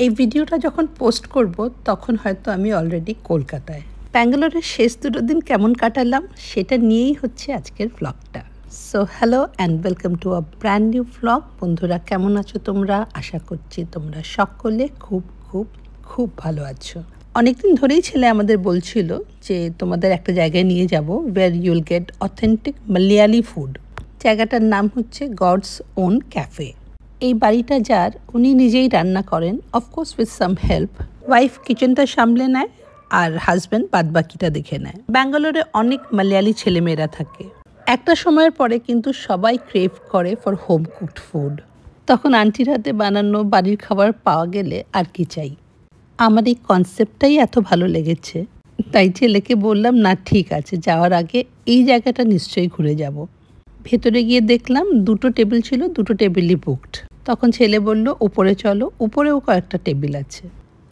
এই ভিডিওটা যখন পোস্ট করব তখন হয়তো আমি অলরেডি কলকাতায়। ব্যাঙ্গালোরের শেষ 2 দিন কেমন কাটালাম সেটা নিয়েই হচ্ছে আজকের ব্লগটা। So hello and welcome to a brand new blog. বন্ধুরা কেমন আছো তোমরা? আশা করছি তোমরা সকলে খুব খুব খুব ভালো আছো। অনেকদিন ধরেই ছেলে আমাদের বলছিল যে তোমাদের একটা জায়গায় নিয়ে যাব where you'll get authentic Malayali food. জায়গাটার নাম হচ্ছে গডস ওন ক্যাফে। এই বাড়িটা যার, উনি নিজেই রান্না করেন, of course with some help. Wife কিচেনটা সামলে নেয় আর হাজব্যান্ড বাদবাকিটা দেখে নেয়। ব্যাঙ্গালোরে অনেক মালয়ালি ছেলেমেয়েরা থাকে। একটা সময়ের পরে কিন্তু সবাই ক্রেভ করে ফর হোম কুকড ফুড। তখন আন্টির হাতে বানানো বাড়ির খাবার পাওয়া গেলে আর কি চাই। আমার এই কনসেপ্টটাই এত ভালো লেগেছে, তাই ছেলেকে বললাম না ঠিক আছে, যাওয়ার আগে এই জায়গাটা নিশ্চয়ই ঘুরে যাব। ভেতরে গিয়ে দেখলাম 2টো টেবিল ছিল, 2টো টেবিলই বুকড। তখন ছেলে বলল উপরে চলো, উপরেও কয়েকটা টেবিল আছে।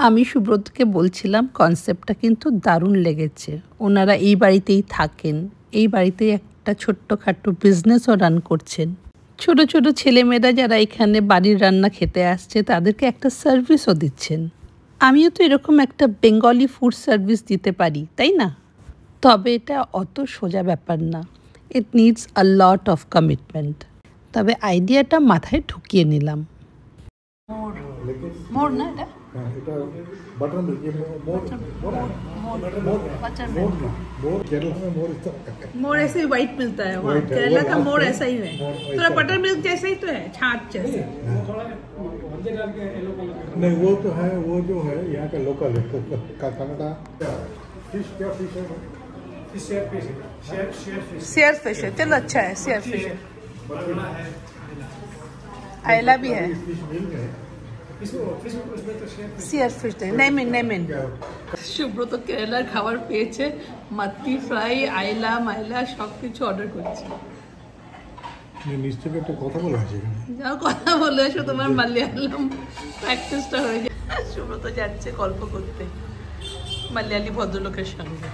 আমি সুব্রতকে বলছিলাম কনসেপ্টটা কিন্তু দারুণ লেগেছে। ওনারা এই বাড়িতেই থাকেন, এই বাড়িতেই একটা ছোট্টখাট্টো বিজনেসও রান করছেন। ছোট ছোট ছেলেমেয়েরা যারা এখানে বাড়ির রান্না খেতে আসছে তাদেরকে একটা সার্ভিসও দিচ্ছেন। আমিও তো এরকম একটা বেঙ্গলি ফুড সার্ভিস দিতে পারি, তাই না? তবে এটা অত সোজা ব্যাপার না। It needs a lot of commitment. তবে আইডিয়াটা মাথায় ঢুকিয়ে নিলাম। মোর না এটা এটা बटर मिल्क ये मोर मोर ऐसे ही व्हाइट मिलता है वहाँ। केरला का मोर ऐसा ही है, थोड़ा बटर मिल्क जैसा ही तो है, छाछ जैसे। नहीं वो तो है, वो जो है यहाँ का लोकल है कनाडा। फिश क्या फिश है? शेयर फिश है, चलो अच्छा है, शेयर फिश है। आयला भी है, शेयर फिश है। नेमिन সুব্রত কেরালার খাবার পেয়েছে, মাত্তি ফ্রাই, আইলা মাইলা সব কিছু অর্ডার করছে। নিশ্চয়ই একটা কথা বলা আছে এখানে, যাও কথা বলে এসো, তোমার মালয়ালম প্র্যাকটিসটা হয়ে যায়। সুব্রত যাচ্ছে গল্প করতে মালয়ালি ভদ্রলোকের সঙ্গে।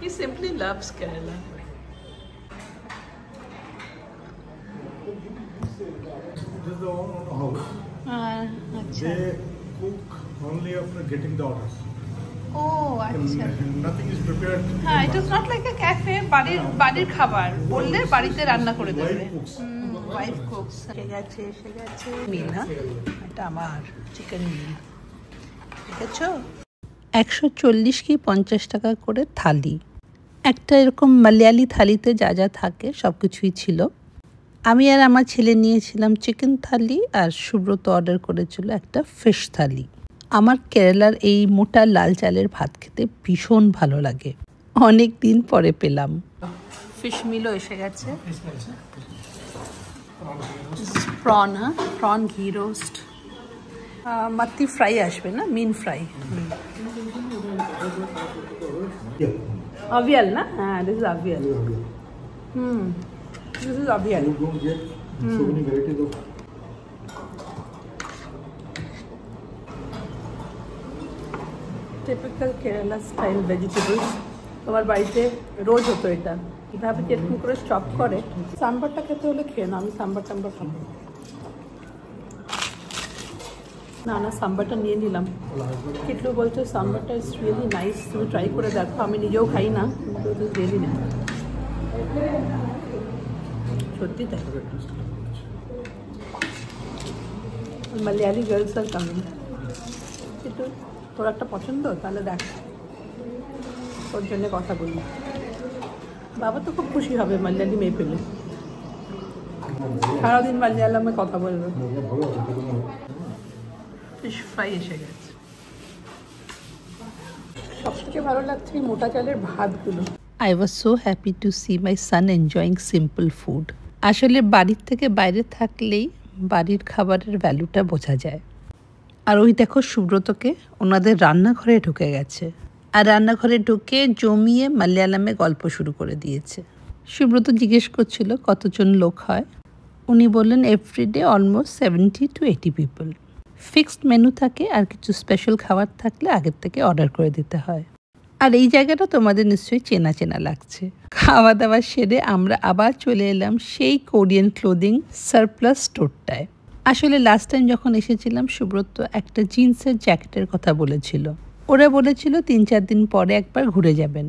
He simply loves Kerala. This is the house. আচ্ছা। They cook only after getting the orders. ও আচ্ছা। Nothing is prepared. হ্যাঁ, it is not like a cafe. বাড়ির খাবার বললে বাড়িতে রান্না করে দেবে। Wife cooks. এসে গেছে মিল। হ্যাঁ, এটা আমার চিকেন মিল। দেখেছো 140 কি 50 টাকা করে থালি। একটা এরকম মালয়ালি থালিতে যা যা থাকে সব কিছুই ছিল। আমি আর আমার ছেলে নিয়েছিলাম চিকেন থালি, আর সুব্রত অর্ডার করেছিল একটা ফিশ থালি। আমার কেরালার এই মোটা লাল চালের ভাত খেতে ভীষণ ভালো লাগে, অনেক দিন পরে পেলাম। ফিশ মিলও এসে গেছে। প্রন, হ্যাঁ প্রন ঘি রোস্ট। মাত্তি ফ্রাই আসবে না, মিন ফ্রাই। আভিয়াল না? হ্যাঁ, this is avial. This is avial. You don't get so many varieties of. Typical Kerala style vegetables. তোমার বাড়িতে রোজ হতো এটা। এভাবে যেরকম করে চপ করে। সাম্বারটা খেতে হলে খেয়ে না, আমি সাম্বার খাবো না। সাম্বারটা নিয়ে নিলাম। কিটলু বলছে সাম্বারটা ইজ রিয়েলি নাইস, তুমি ট্রাই করে দেখো। আমি নিজেও খাই না, কিন্তু রিয়েলি না, সত্যি তাই। Malayali girls are coming. একটু তোর একটা পছন্দ, তাহলে দেখ, ওর জন্য কথা বলি। বাবা তো খুব খুশি হবে মালয়ালি মেয়ে পেলে, সারাদিন মালয়ালামে কথা বলবে। ফিশ ফ্রাই এসে গেছে। সব থেকে ভালো লাগছে এই মোটা চালের ভাতগুলো। I was so happy to see my son enjoying simple food. আসলে বাড়ির থেকে বাইরে থাকলেই বাড়ির খাবারের ভ্যালুটা বোঝা যায়। আর ওই দেখো সুব্রতকে ওনাদের রান্নাঘরে ঢুকে গেছে, আর রান্নাঘরে ঢুকে জমিয়ে মালয়ালামে গল্প শুরু করে দিয়েছে। সুব্রত জিজ্ঞেস করছিল কতজন লোক হয়। উনি বললেন everyday almost 70 to 80 people. Fixed menu থাকে, আর কিছু স্পেশাল খাবার থাকলে আগের থেকে অর্ডার করে দিতে হয়। আর এই জায়গাটা তোমাদের নিশ্চয়ই চেনা চেনা লাগছে। খাওয়া দাওয়া সেরে আমরা আবার চলে এলাম সেই কোরিয়ান ক্লোদিং সারপ্লাস স্টোরটায়। আসলে লাস্ট টাইম যখন এসেছিলাম সুব্রত একটা জিন্সের জ্যাকেটের কথা বলেছিল। ওরা বলেছিল 3-4 দিন পরে একবার ঘুরে যাবেন।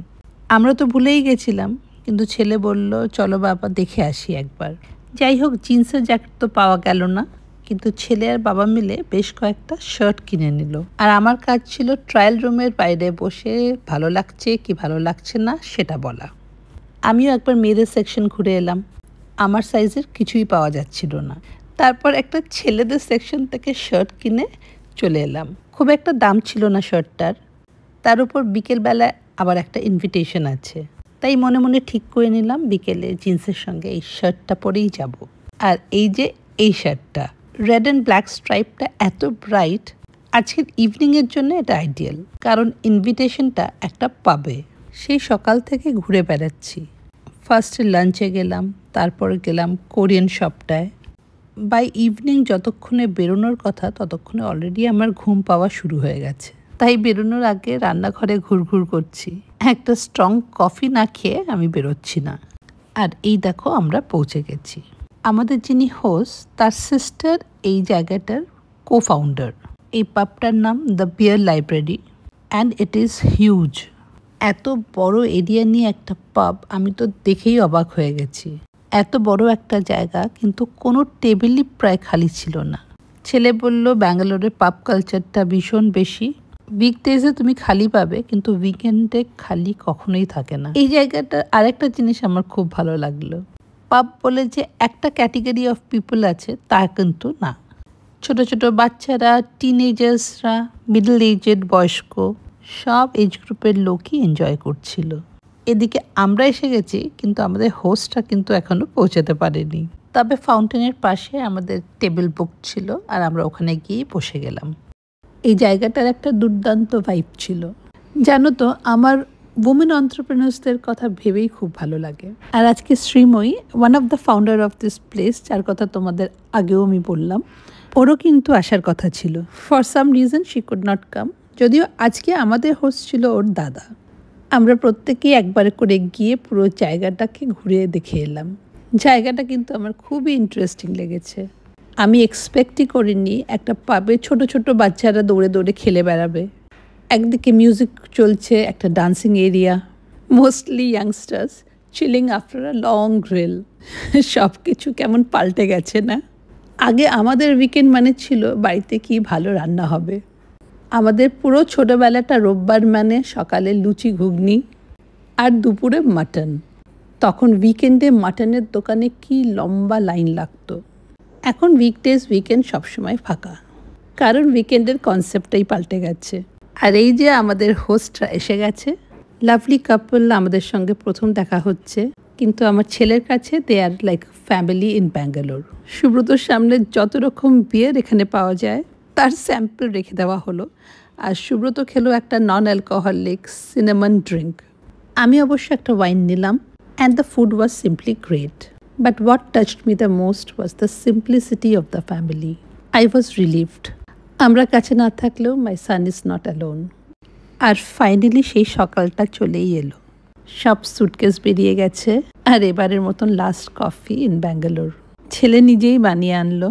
আমরা তো ভুলেই গেছিলাম, কিন্তু ছেলে বলল চলো বাবা দেখে আসি একবার। যাই হোক, জিন্সের জ্যাকেট তো পাওয়া গেল না, কিন্তু ছেলে আর বাবা মিলে বেশ কয়েকটা শার্ট কিনে নিল। আর আমার কাজ ছিল ট্রায়াল রুমের বাইরে বসে ভালো লাগছে কি ভালো লাগছে না সেটা বলা। আমিও একবার মেয়েদের সেকশন ঘুরে এলাম। আমার সাইজের কিছুই পাওয়া যাচ্ছিল না। তারপর একটা ছেলেদের সেকশন থেকে শার্ট কিনে চলে এলাম। খুব একটা দাম ছিল না শার্টটার, তার উপর বিকেলবেলায় আবার একটা ইনভিটেশন আছে, তাই মনে মনে ঠিক করে নিলাম বিকেলে জিন্সের সঙ্গে এই শার্টটা পরেই যাব। আর এই যে এই শার্টটা রেড অ্যান্ড ব্ল্যাক স্ট্রাইপটা এত ব্রাইট, আজকের ইভিনিংয়ের জন্য এটা আইডিয়াল, কারণ ইনভিটেশনটা একটা পাবে। সেই সকাল থেকে ঘুরে বেড়াচ্ছি। ফার্স্টে লাঞ্চে গেলাম, তারপর গেলাম কোরিয়ান শপটায়। বাই ইভিনিং যতক্ষণে বেরোনোর কথা ততক্ষণে অলরেডি আমার ঘুম পাওয়া শুরু হয়ে গেছে, তাই বেরোনোর আগে রান্নাঘরে ঘুরঘুর করছি। একটা স্ট্রং কফি না খেয়ে আমি বেরোচ্ছি না। আর এই দেখো আমরা পৌঁছে গেছি। আমাদের যিনি হোস্ট তার সিস্টার এই জায়গাটার কো-ফাউন্ডার। এই পাবটার নাম the bear library and it is huge. এত বড় এরিয়া নিয়ে একটা পাব, আমি তো দেখেই অবাক হয়ে গেছি। এত বড় একটা জায়গা, কিন্তু কোনো টেবিলই প্রায় খালি ছিল না। ছেলে বলল ব্যাঙ্গালোরে পাব কালচারটা ভীষণ বেশি। উইকডেজে তুমি খালি পাবে, কিন্তু উইকেন্ডে খালি কখনোই থাকে না। এই জায়গাটা আরেকটা জিনিস আমার খুব ভালো লাগলো। পাব বলে যে একটা ক্যাটেগরি অফ পিপল আছে তা কিন্তু না। ছোট ছোট বাচ্চারা, টিনেজার্সরা, মিডল এজেড, বয়স্ক সব এজ গ্রুপের লোকই এনজয় করছিল। এদিকে আমরা এসে গেছি, কিন্তু আমাদের হোস্টটা কিন্তু এখনো পৌঁছাতে পারেনি। তবে ফাউন্টেনের পাশে আমাদের টেবিল বুক ছিল, আর আমরা ওখানে গিয়ে বসে গেলাম। এই জায়গাটার একটা দুর্দান্ত ভাইব ছিল। জানো তো, আমার উমেন এন্টারপ্রেনার্সদের কথা ভেবেই খুব ভালো লাগে। আর আজকে Srimoyee, one of the founder of this place, যার কথা তোমাদের আগেও আমি বললাম, ওরও কিন্তু আসার কথা ছিল। For some reason she could not come. যদিও আজকে আমাদের হোস্ট ছিল ওর দাদা। আমরা প্রত্যেকেই একবার করে গিয়ে পুরো জায়গাটাকে ঘুরে দেখে এলাম। জায়গাটা কিন্তু আমার খুবই ইন্টারেস্টিং লেগেছে। আমি এক্সপেক্টই করিনি একটা পাবে ছোট ছোট বাচ্চারা দৌড়ে দৌড়ে খেলে বেড়াবে। একদিকে মিউজিক চলছে, একটা dancing area, mostly youngsters chilling after a long grill. সব কিছু কেমন পাল্টে গেছে না? আগে আমাদের উইকেন্ড মানে ছিল বাড়িতে কি ভালো রান্না হবে। আমাদের পুরো ছোটোবেলাটা রোববার মানে সকালে লুচি ঘুগনি আর দুপুরে মাটন। তখন উইকেন্ডে মাটনের দোকানে কি লম্বা লাইন লাগতো। এখন উইকডেজ উইকেন্ড সবসময় ফাঁকা, কারণ উইকেন্ডের কনসেপ্টটাই পাল্টে গেছে। আর এই যে আমাদের হোস্টরা এসে গেছে, লাভলি কাপল, আমাদের সঙ্গে প্রথম দেখা হচ্ছে, কিন্তু আমার ছেলের কাছে দে আর লাইক ফ্যামিলি ইন ব্যাঙ্গালোর। সুব্রতর সামনে যত রকম বিয়ার এখানে পাওয়া যায় তার স্যাম্পল রেখে দেওয়া হলো, আর সুব্রত খেলো একটা নন অ্যালকোহলিক সিনামন ড্রিঙ্ক। আমি অবশ্য একটা ওয়াইন নিলাম, and the food was simply great. But what touched me the most was the simplicity of the family. I was relieved. আমরা কাছে না থাকলেও my son is not alone. আর finally সেই সকালটা চলেই এলো। সব সুটকেস বেরিয়ে গেছে, আর এবারের মতন লাস্ট কফি ইন ব্যাঙ্গালোর ছেলে নিজেই বানিয়ে আনলো।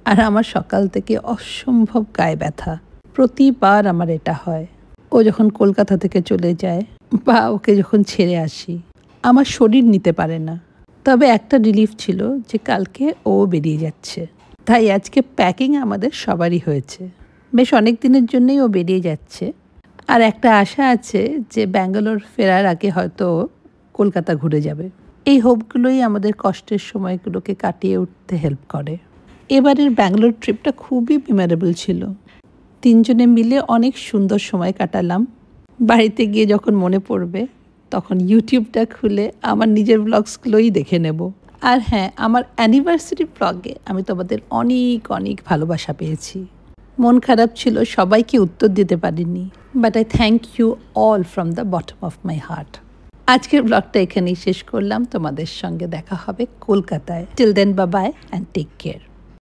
আর আমার সকাল থেকে অসম্ভব গায়ে ব্যথা। প্রতিবার আমার এটা হয়, ও যখন কলকাতা থেকে চলে যায় বা ওকে যখন ছেড়ে আসি, আমার শরীর নিতে পারে না। তবে একটা রিলিফ ছিল যে কালকে ও বেরিয়ে যাচ্ছে, তাই আজকে প্যাকিং আমাদের সবারই হয়েছে। বেশ অনেক দিনের জন্যই ও বেরিয়ে যাচ্ছে, আর একটা আশা আছে যে ব্যাঙ্গালোর ফেরার আগে হয়তো কলকাতা ঘুরে যাবে। এই হোপগুলোই আমাদের কষ্টের সময়গুলোকে কাটিয়ে উঠতে হেল্প করে। এবারের ব্যাঙ্গালোর ট্রিপটা খুবই মেমোরেবল ছিল। তিনজনে মিলে অনেক সুন্দর সময় কাটালাম। বাড়িতে গিয়ে যখন মনে পড়বে তখন ইউটিউবটা খুলে আমার নিজের ব্লগসগুলোই দেখে নেব। আর হ্যাঁ, আমার অ্যানিভার্সারি ব্লগে আমি তোমাদের অনেক অনেক ভালোবাসা পেয়েছি। মন খারাপ ছিল, সবাইকে উত্তর দিতে পারিনি, but I thank you all from the bottom of my heart. আজকের ব্লগটা এখানেই শেষ করলাম। তোমাদের সঙ্গে দেখা হবে কলকাতায়। Till then, bye bye and take care.